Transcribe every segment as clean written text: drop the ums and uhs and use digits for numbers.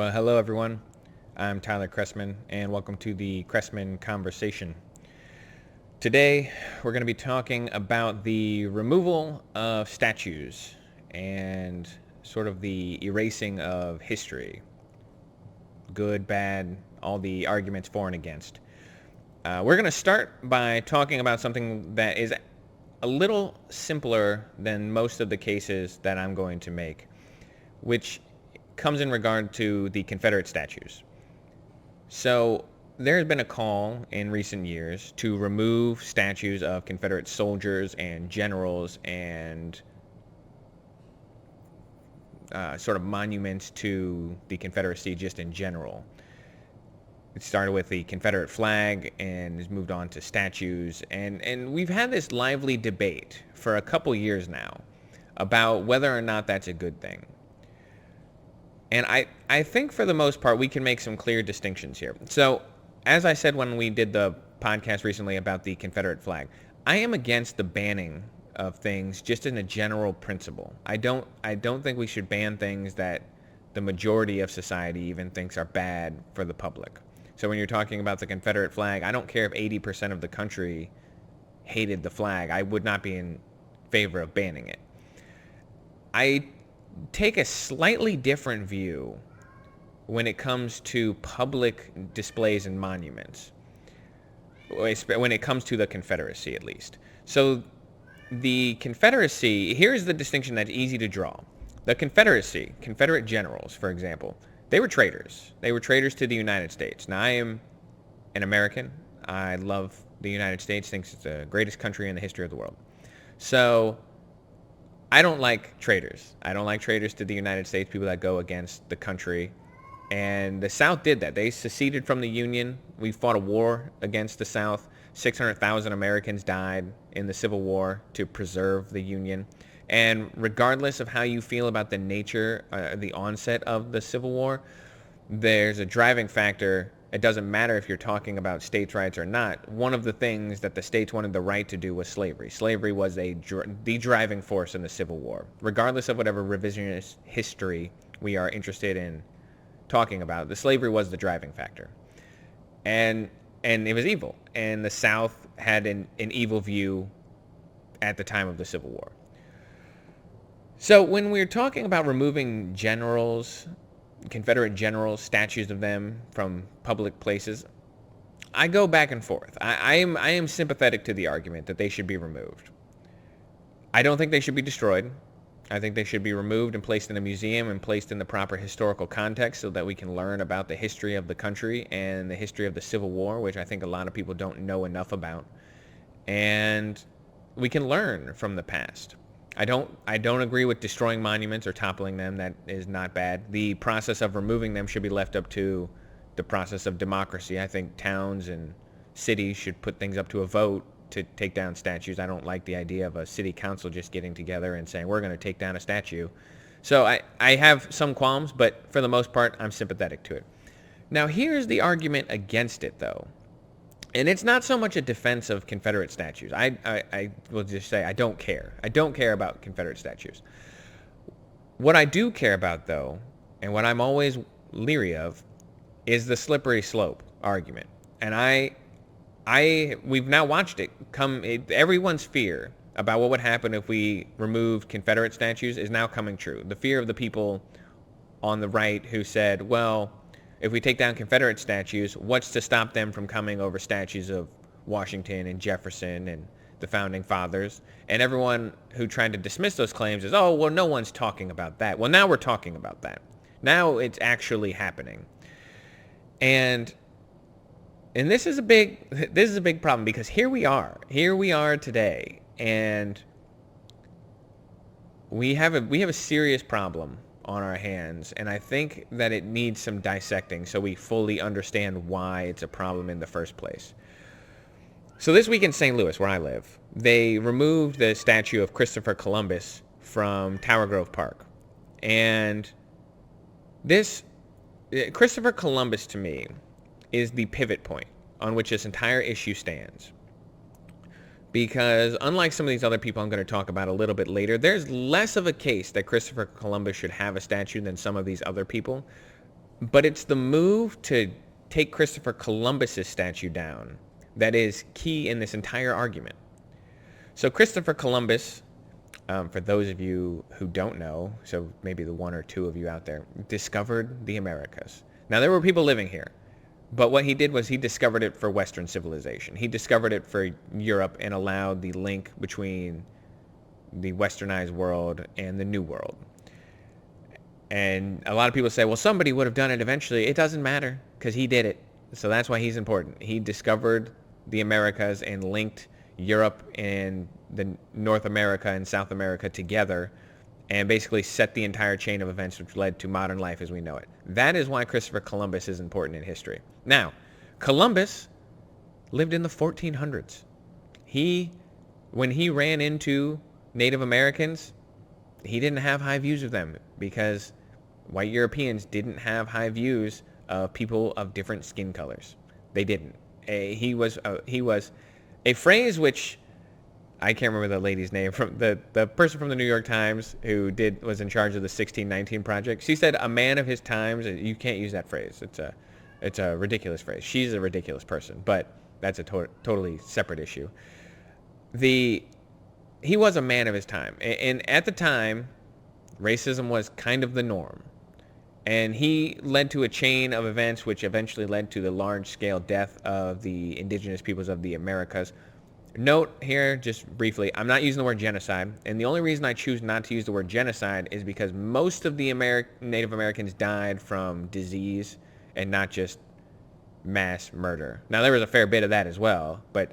Well, hello everyone. I'm Tyler Chrestman, and welcome to the Chrestman Conversation. Today, we're going to be talking about the removal of statues and sort of the erasing of history. Good, bad, all the arguments for and against. We're going to start by talking about something that is a little simpler than most of the cases that I'm going to make, which comes in regard to the Confederate statues. So there has been a call in recent years to remove statues of Confederate soldiers and generals and sort of monuments to the Confederacy just in general. It started with the Confederate flag and has moved on to statues. And we've had this lively debate for a couple years now about whether or not that's a good thing. And I think for the most part, we can make some clear distinctions here. So, as I said when we did the podcast recently about the Confederate flag, I am against the banning of things just in a general principle. I don't think we should ban things that the majority of society even thinks are bad for the public. So when you're talking about the Confederate flag, I don't care if 80% of the country hated the flag. I would not be in favor of banning it. I take a slightly different view when it comes to public displays and monuments, when it comes to the Confederacy at least. So the Confederacy, here's the distinction that's easy to draw. The Confederacy, Confederate generals, for example, they were traitors. They were traitors to the United States. Now, I am an American. I love the United States, think it's the greatest country in the history of the world. So I don't like traitors. I don't like traitors to the United States, people that go against the country. And the South did that. They seceded from the Union. We fought a war against the South. 600,000 Americans died in the Civil War to preserve the Union. And regardless of how you feel about the nature, the onset of the Civil War, there's a driving factor. It doesn't matter if you're talking about states' rights or not. One of the things that the states wanted the right to do was slavery. Slavery was the driving force in the Civil War. Regardless of whatever revisionist history we are interested in talking about, the slavery was the driving factor. And it was evil. And the South had an evil view at the time of the Civil War. So when we're talking about removing generals, Confederate generals, statues of them from public places, I go back and forth. I am sympathetic to the argument that they should be removed. I don't think they should be destroyed. I think they should be removed and placed in a museum and placed in the proper historical context so that we can learn about the history of the country and the history of the Civil War, which I think a lot of people don't know enough about. And we can learn from the past. I don't agree with destroying monuments or toppling them. That is not bad. The process of removing them should be left up to the process of democracy. I think towns and cities should put things up to a vote to take down statues. I don't like the idea of a city council just getting together and saying, we're going to take down a statue. So I have some qualms, but for the most part, I'm sympathetic to it. Now, here's the argument against it, though. And it's not so much a defense of Confederate statues. I will just say I don't care. I don't care about Confederate statues. What I do care about, though, and what I'm always leery of, is the slippery slope argument. And we've now watched it come. Everyone's fear about what would happen if we removed Confederate statues is now coming true. The fear of the people on the right who said, well, if we take down Confederate statues, what's to stop them from coming over statues of Washington and Jefferson and the founding fathers? And everyone who tried to dismiss those claims is, oh, well, no one's talking about that. Well, now we're talking about that. Now it's actually happening. And this is a big problem because here we are today, and we have a serious problem on our hands, and I think that it needs some dissecting so we fully understand why it's a problem in the first place. So this week in St. Louis, where I live, they removed the statue of Christopher Columbus from Tower Grove Park. And Christopher Columbus, to me, is the pivot point on which this entire issue stands. Because unlike some of these other people I'm going to talk about a little bit later, there's less of a case that Christopher Columbus should have a statue than some of these other people. But it's the move to take Christopher Columbus's statue down that is key in this entire argument. So Christopher Columbus, for those of you who don't know, so maybe the one or two of you out there, discovered the Americas. Now, there were people living here, but what he did was he discovered it for Western civilization. He discovered it for Europe and allowed the link between the westernized world and the New World. And a lot of people say, well, somebody would have done it eventually. It doesn't matter because he did it. So that's why he's important. He discovered the Americas and linked Europe and the North America and South America together and basically set the entire chain of events which led to modern life as we know it. That is why Christopher Columbus is important in history. Now, Columbus lived in the 1400s. When he ran into Native Americans, he didn't have high views of them because white Europeans didn't have high views of people of different skin colors. They didn't. He was a phrase which I can't remember the lady's name, from the person from the New York Times who was in charge of the 1619 Project. She said, "A man of his times." You can't use that phrase. It's a ridiculous phrase. She's a ridiculous person, but that's a totally separate issue. He was a man of his time, and at the time, racism was kind of the norm. And he led to a chain of events which eventually led to the large-scale death of the indigenous peoples of the Americas. Note here, just briefly, I'm not using the word genocide, and the only reason I choose not to use the word genocide is because most of the Native Americans died from disease and not just mass murder. Now, there was a fair bit of that as well, but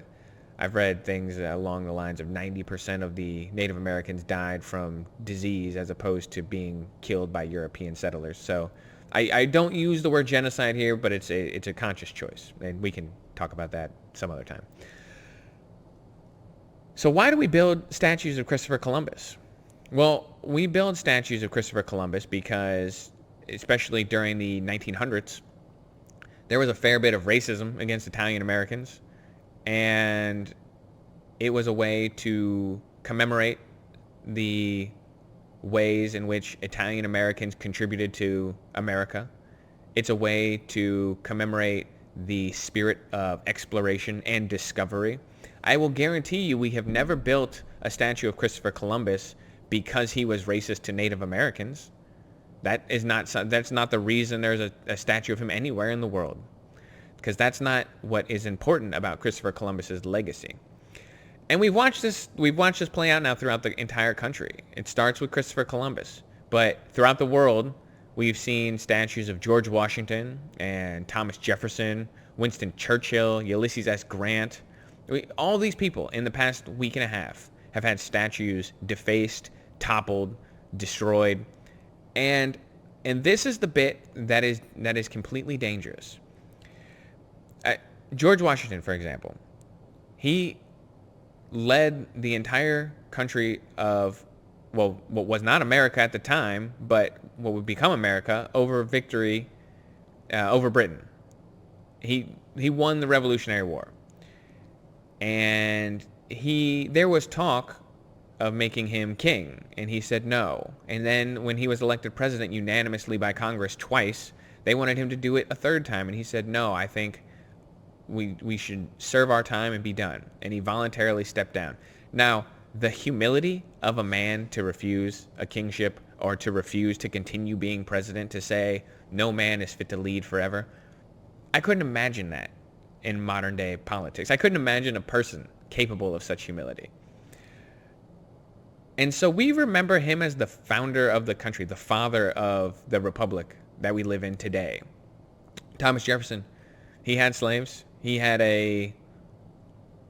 I've read things along the lines of 90% of the Native Americans died from disease as opposed to being killed by European settlers. So I don't use the word genocide here, but it's a conscious choice, and we can talk about that some other time. So why do we build statues of Christopher Columbus? Well, we build statues of Christopher Columbus because, especially during the 1900s, there was a fair bit of racism against Italian Americans. And it was a way to commemorate the ways in which Italian Americans contributed to America. It's a way to commemorate the spirit of exploration and discovery. I will guarantee you we have never built a statue of Christopher Columbus because he was racist to Native Americans. That's not the reason there's a statue of him anywhere in the world. Because that's not what is important about Christopher Columbus's legacy. And we've watched this play out now throughout the entire country. It starts with Christopher Columbus, but throughout the world, we've seen statues of George Washington and Thomas Jefferson, Winston Churchill, Ulysses S. Grant. All these people in the past week and a half have had statues defaced, toppled, destroyed, and this is the bit that is completely dangerous. George Washington, for example, he led the entire country of, well, what was not America at the time, but what would become America, over victory over Britain. He won the Revolutionary War. And there was talk of making him king, and he said no. And then when he was elected president unanimously by Congress twice, they wanted him to do it a third time, and he said no, I think we should serve our time and be done. And he voluntarily stepped down. Now, the humility of a man to refuse a kingship or to refuse to continue being president, to say no man is fit to lead forever, I couldn't imagine that in modern day politics. I couldn't imagine a person capable of such humility. And so we remember him as the founder of the country, the father of the republic that we live in today. Thomas Jefferson, he had slaves. He had a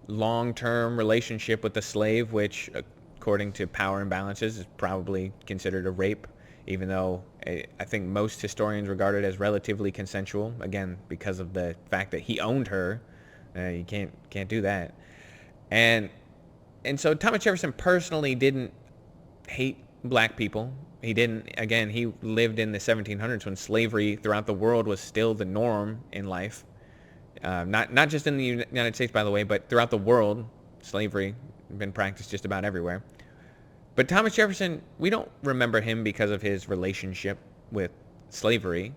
long-term relationship with the slave, which, according to power imbalances, is probably considered a rape, even though I think most historians regard it as relatively consensual, again, because of the fact that he owned her. You can't do that. And so Thomas Jefferson personally didn't hate black people. He didn't, again, he lived in the 1700s when slavery throughout the world was still the norm in life. Not just in the United States, by the way, but throughout the world, slavery had been practiced just about everywhere. But Thomas Jefferson, we don't remember him because of his relationship with slavery.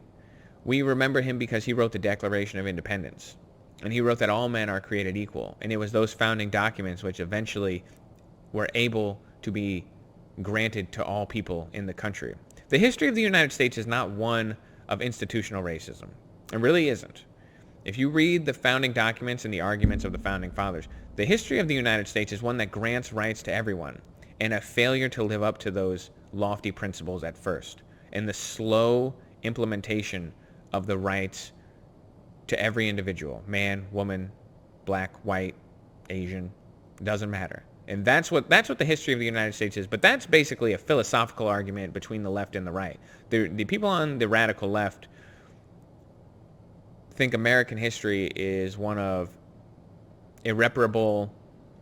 We remember him because he wrote the Declaration of Independence. And he wrote that all men are created equal. And it was those founding documents which eventually were able to be granted to all people in the country. The history of the United States is not one of institutional racism. It really isn't. If you read the founding documents and the arguments of the founding fathers, the history of the United States is one that grants rights to everyone and a failure to live up to those lofty principles at first, and the slow implementation of the rights to every individual, man, woman, black, white, Asian, doesn't matter. And that's what the history of the United States is. But that's basically a philosophical argument between the left and the right. The people on the radical left think American history is one of irreparable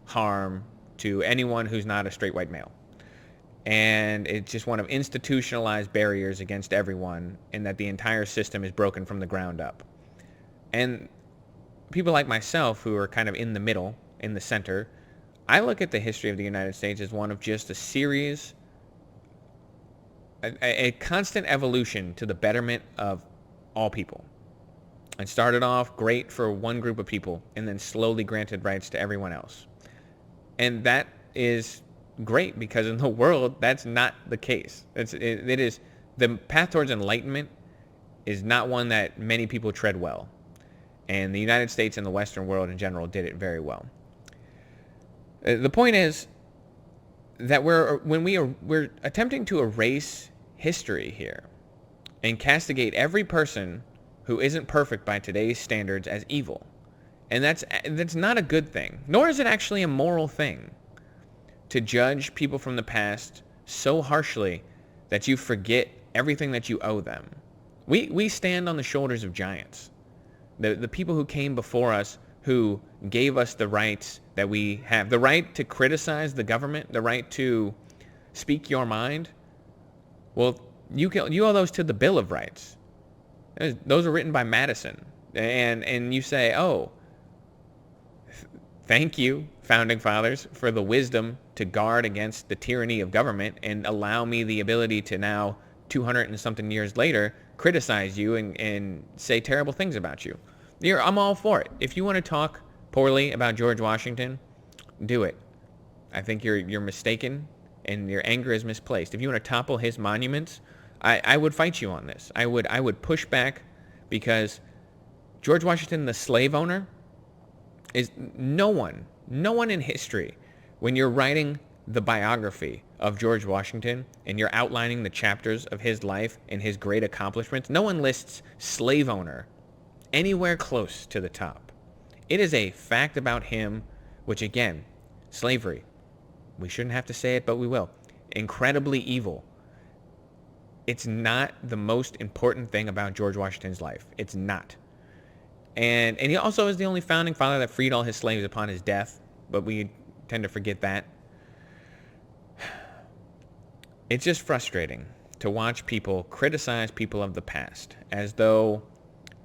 harm to anyone who's not a straight white male. And it's just one of institutionalized barriers against everyone, and that the entire system is broken from the ground up. And people like myself, who are kind of in the middle, in the center, I look at the history of the United States as one of just a series, a constant evolution to the betterment of all people. It started off great for one group of people and then slowly granted rights to everyone else. And that is great, because in the world, that's not the case. It is the path towards enlightenment is not one that many people tread well. And the United States and the Western world in general did it very well. The point is that we're attempting to erase history here and castigate every person who isn't perfect by today's standards as evil. And that's not a good thing, nor is it actually a moral thing to judge people from the past so harshly that you forget everything that you owe them. We stand on the shoulders of giants. The people who came before us, who gave us the rights that we have, the right to criticize the government, the right to speak your mind. Well, you owe those to the Bill of Rights. Those are written by Madison. And you say, oh, thank you, founding fathers, for the wisdom to guard against the tyranny of government and allow me the ability to now, 200 and something years later, criticize you and say terrible things about you. I'm all for it. If you want to talk poorly about George Washington, do it. I think you're mistaken and your anger is misplaced. If you want to topple his monuments, I would fight you on this. I would push back, because George Washington, the slave owner, is no one in history, when you're writing the biography of George Washington and you're outlining the chapters of his life and his great accomplishments, no one lists slave owner anywhere close to the top. It is a fact about him, which again, slavery, we shouldn't have to say it, but we will, incredibly evil. It's not the most important thing about George Washington's life. It's not. And he also is the only founding father that freed all his slaves upon his death, but we tend to forget that. It's just frustrating to watch people criticize people of the past as though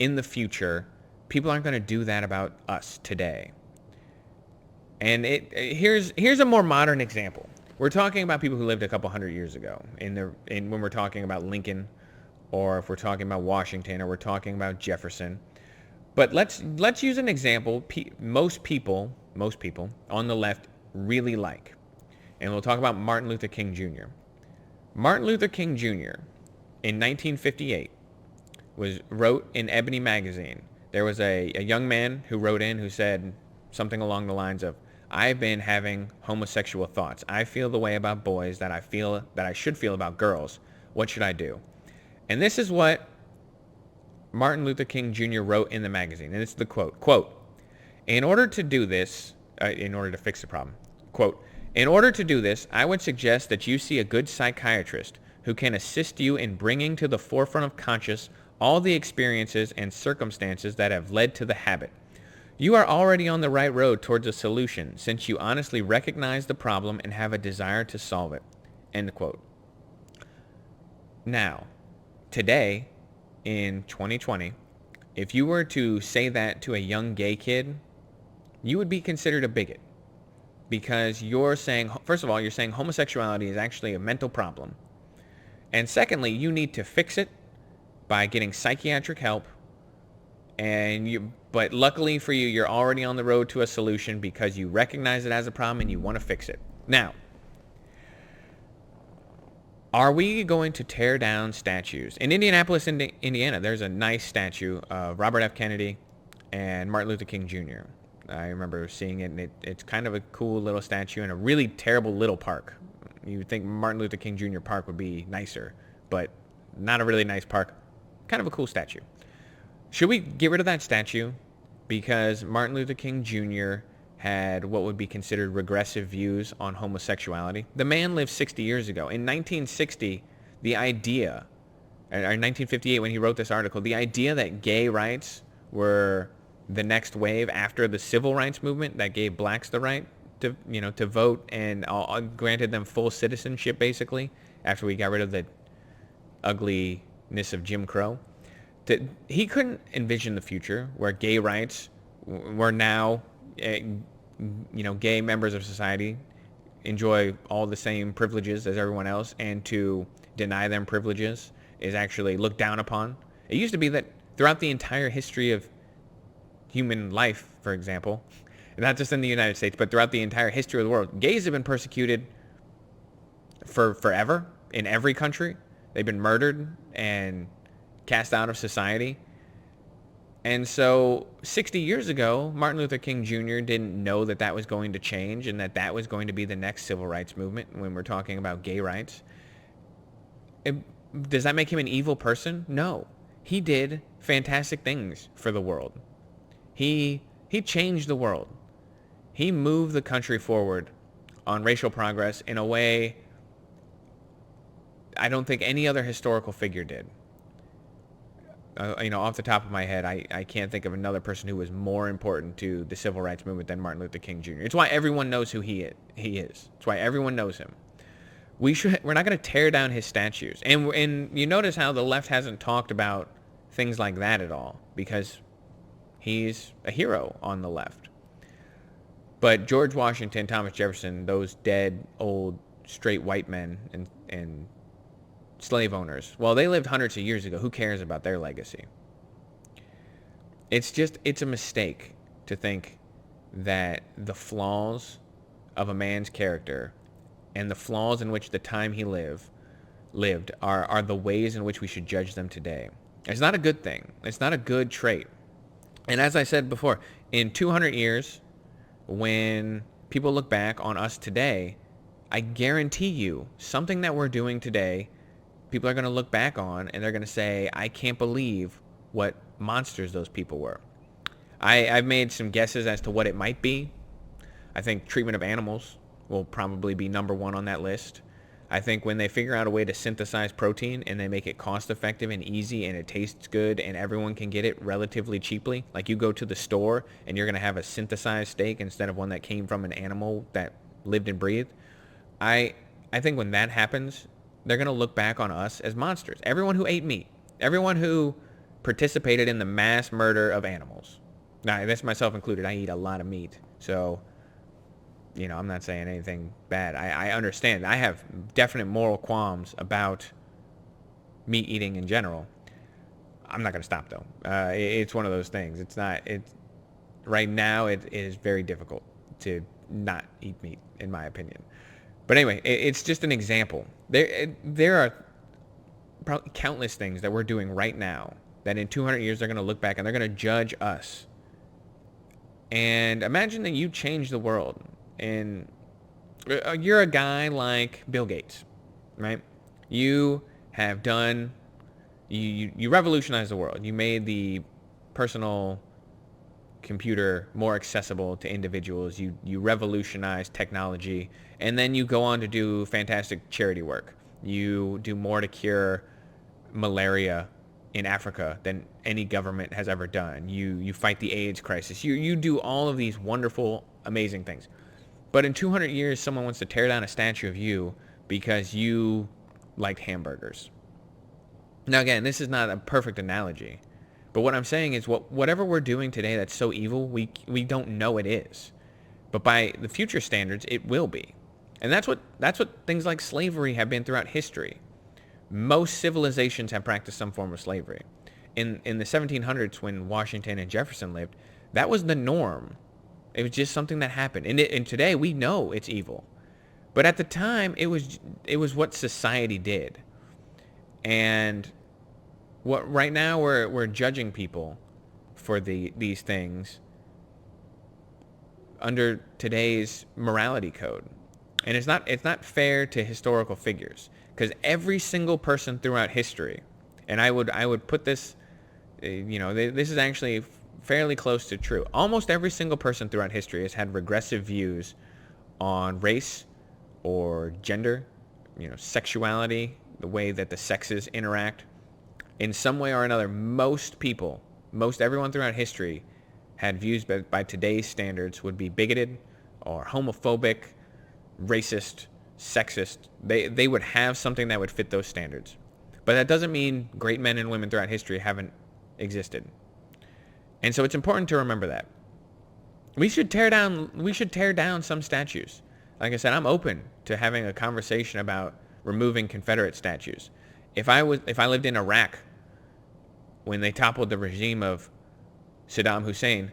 in the future people aren't going to do that about us today. And here's a more modern example. We're talking about people who lived a couple hundred years ago, when we're talking about Lincoln, or if we're talking about Washington, or we're talking about Jefferson. But let's use an example most people on the left really like. And we'll talk about Martin Luther King Jr. Martin Luther King Jr. in 1958 wrote in Ebony magazine. There was a young man who wrote in who said something along the lines of, I've been having homosexual thoughts. I feel the way about boys that I should feel about girls. What should I do? And this is what Martin Luther King Jr. wrote in the magazine. And it's the quote, in order to do this, in order to fix the problem, quote, in order to do this, I would suggest that you see a good psychiatrist who can assist you in bringing to the forefront of conscious all the experiences and circumstances that have led to the habit. You are already on the right road towards a solution, since you honestly recognize the problem and have a desire to solve it. End quote. Now, today, in 2020, if you were to say that to a young gay kid, you would be considered a bigot. Because you're saying, first of all, you're saying homosexuality is actually a mental problem. And secondly, you need to fix it by getting psychiatric help, but luckily for you, you're already on the road to a solution because you recognize it as a problem and you want to fix it. Now, are we going to tear down statues? In Indianapolis, Indiana, there's a nice statue of Robert F. Kennedy and Martin Luther King Jr. I remember seeing it, and it's kind of a cool little statue in a really terrible little park. You would think Martin Luther King Jr. Park would be nicer, but not a really nice park. Kind of a cool statue. Should we get rid of that statue because Martin Luther King Jr. had what would be considered regressive views on homosexuality? The man lived 60 years ago. In 1960, the idea, or 1958 when he wrote this article, the idea that gay rights were the next wave after the civil rights movement that gave blacks the right to vote and granted them full citizenship, basically, after we got rid of the ugliness of Jim Crow. He couldn't envision the future where gay rights were now, gay members of society enjoy all the same privileges as everyone else, and to deny them privileges is actually looked down upon. It used to be that throughout the entire history of human life, for example, not just in the United States, but throughout the entire history of the world, gays have been persecuted for forever in every country. They've been murdered and cast out of society. And so 60 years ago, Martin Luther King Jr. didn't know that was going to change and that was going to be the next civil rights movement when we're talking about gay rights. Does that make him an evil person? No. He did fantastic things for the world. He changed the world. He moved the country forward on racial progress in a way I don't think any other historical figure did. Off the top of my head, I can't think of another person who was more important to the civil rights movement than Martin Luther King Jr. It's why everyone knows who he is. It's why everyone knows him. We're not going to tear down his statues. And you notice how the left hasn't talked about things like that at all, because he's a hero on the left. But George Washington, Thomas Jefferson, those dead, old, straight white men and slave owners, well, they lived hundreds of years ago. Who cares about their legacy? It's a mistake to think that the flaws of a man's character and the flaws in which the time he lived are the ways in which we should judge them today. It's not a good thing. It's not a good trait. And as I said before, in 200 years, when people look back on us today, I guarantee you something that we're doing today, people are going to look back on and they're going to say, I can't believe what monsters those people were. I've made some guesses as to what it might be. I think treatment of animals will probably be number one on that list. I think when they figure out a way to synthesize protein and they make it cost effective and easy and it tastes good and everyone can get it relatively cheaply, like you go to the store and you're going to have a synthesized steak instead of one that came from an animal that lived and breathed. I think when that happens, they're going to look back on us as monsters. Everyone who ate meat, everyone who participated in the mass murder of animals. Now, that's myself included. I eat a lot of meat, so I'm not saying anything bad. I understand. I have definite moral qualms about meat eating in general. I'm not going to stop, though. It's one of those things. Right now, it is very difficult to not eat meat, in my opinion. But anyway, it's just an example. There are probably countless things that we're doing right now that in 200 years they're going to look back and they're going to judge us. And imagine that you change the world. And you're a guy like Bill Gates, right? You have done, you revolutionized the world. You made the personal computer more accessible to individuals. You revolutionized technology, and then you go on to do fantastic charity work. You do more to cure malaria in Africa than any government has ever done. You fight the AIDS crisis. You do all of these wonderful, amazing things. But in 200 years, someone wants to tear down a statue of you because you liked hamburgers. Now, again, this is not a perfect analogy. But what I'm saying is whatever we're doing today that's so evil, we don't know it is. But by the future standards, it will be. And that's what things like slavery have been throughout history. Most civilizations have practiced some form of slavery. In the 1700s, when Washington and Jefferson lived, that was the norm. It was just something that happened. And today we know it's evil. But at the time, it was what society did. And what right now we're judging people for these things under today's morality code. And it's not fair to historical figures, because every single person throughout history, and I would put this, this is actually fairly close to true. Almost every single person throughout history has had regressive views on race or gender, sexuality, the way that the sexes interact. In some way or another, most everyone throughout history had views by today's standards would be bigoted or homophobic, racist, sexist. They would have something that would fit those standards. But that doesn't mean great men and women throughout history haven't existed. And so it's important to remember that. We should tear down some statues. Like I said, I'm open to having a conversation about removing Confederate statues. If I lived in Iraq when they toppled the regime of Saddam Hussein,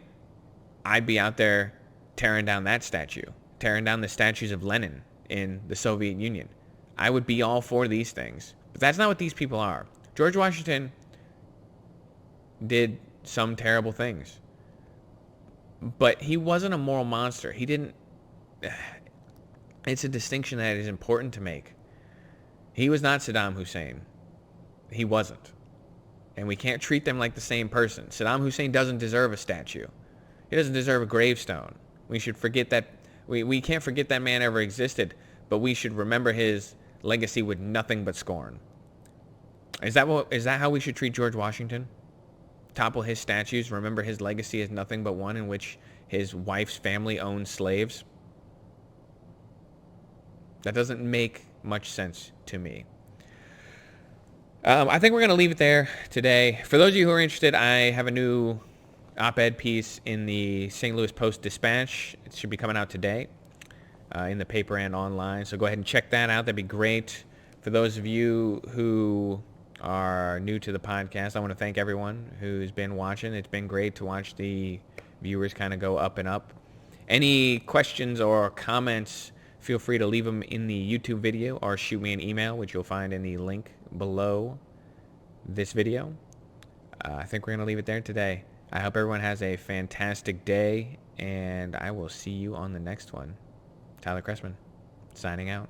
I'd be out there tearing down that statue, tearing down the statues of Lenin in the Soviet Union. I would be all for these things. But that's not what these people are. George Washington did some terrible things. But he wasn't a moral monster. He didn't... It's a distinction that is important to make. He was not Saddam Hussein. He wasn't. And we can't treat them like the same person. Saddam Hussein doesn't deserve a statue. He doesn't deserve a gravestone. We should forget that. We can't forget that man ever existed, but we should remember his legacy with nothing but scorn. Is that how we should treat George Washington? Topple his statues, remember his legacy as nothing but one in which his wife's family owned slaves? That doesn't make much sense to me. I think we're going to leave it there today. For those of you who are interested, I have a new op-ed piece in the St. Louis Post-Dispatch. It should be coming out today in the paper and online. So go ahead and check that out. That'd be great. For those of you who are new to the podcast, I want to thank everyone who's been watching. It's been great to watch the viewers kind of go up and up. Any questions or comments, feel free to leave them in the YouTube video or shoot me an email, which you'll find in the link below this video. I think we're going to leave it there today. I hope everyone has a fantastic day, and I will see you on the next one. Tyler Chrestman, signing out.